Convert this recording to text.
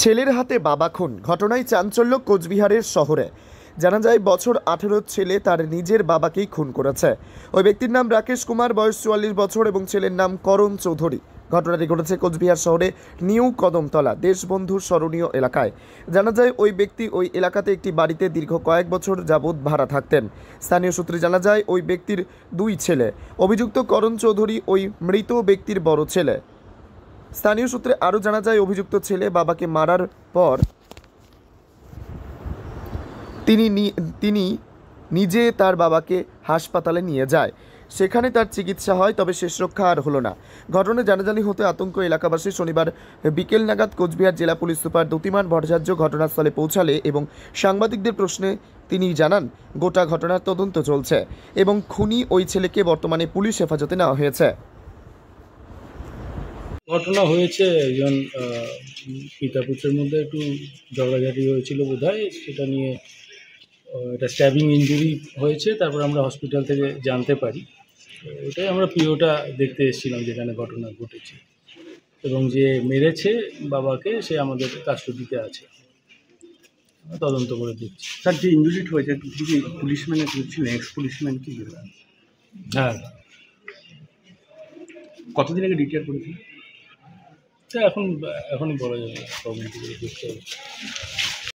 ছেলের হাতে বাবা খুন, ঘটনায় চাঞ্চল্য কোচবিহারের শহরে। জানা যায় বছর 18 ছেলে তার নিজের বাবাকেই খুন করেছে। ওই ব্যক্তির নাম রাকেশ কুমার, বয়স 44 বছর এবং ছেলের নাম করণ চৌধুরী। ঘটনাটি ঘটেছে কোচবিহার শহরে নিউ কদমতলা দেশবন্ধুর স্মরণীয় এলাকায়। জানা যায় ওই ব্যক্তি ওই এলাকাতে একটি বাড়িতে দীর্ঘ কয়েক বছর যাবৎ ভাড়া থাকতেন। স্থানীয় সূত্রে জানা যায় ওই ব্যক্তির দুই ছেলে। অভিযুক্ত করণ চৌধুরী ওই মৃত ব্যক্তির বড় ছেলে। স্থানীয় সূত্রে আরও জানা যায় অভিযুক্ত ছেলে বাবাকে মারার পর তিনি নিজে তার বাবাকে হাসপাতালে নিয়ে যায়। সেখানে তার চিকিৎসা হয়, তবে শেষ রক্ষা আর হলো না। ঘটনায় জানাজানি হতে আতঙ্ক এলাকাবাসী। শনিবার বিকেল নাগাদ কোচবিহার জেলা পুলিশ সুপার দ্যুতিমান ভট্টাচার্য ঘটনাস্থলে পৌঁছালে এবং সাংবাদিকদের প্রশ্নে তিনি জানান গোটা ঘটনার তদন্ত চলছে এবং খুনি ওই ছেলেকে বর্তমানে পুলিশ হেফাজতে নেওয়া হয়েছে। ঘটনা হয়েছে একজন পিতা পুত্রের মধ্যে একটু ঝগড়াঝাটি হয়েছিল বোধহয়, সেটা নিয়ে এটা স্ট্যাবিং ইনজুরি হয়েছে। তারপর আমরা হসপিটাল থেকে জানতে পারি, ওটাই আমরা পিওটা দেখতে এসেছিলাম যেখানে ঘটনা ঘটেছে, এবং যে মেরেছে বাবাকে সে আমাদের কাস্টডিতে আছে, তদন্ত করে দিচ্ছি। স্যার, যে ইনজুরিড হয়েছে কি পুলিশম্যান ছিলেন, এক্স পুলিশম্যান কি? হ্যাঁ, কতদিন আগে রিটায়ার করেছিল? এখনই বলা যাবে, তদন্ত করে দেখতে হবে।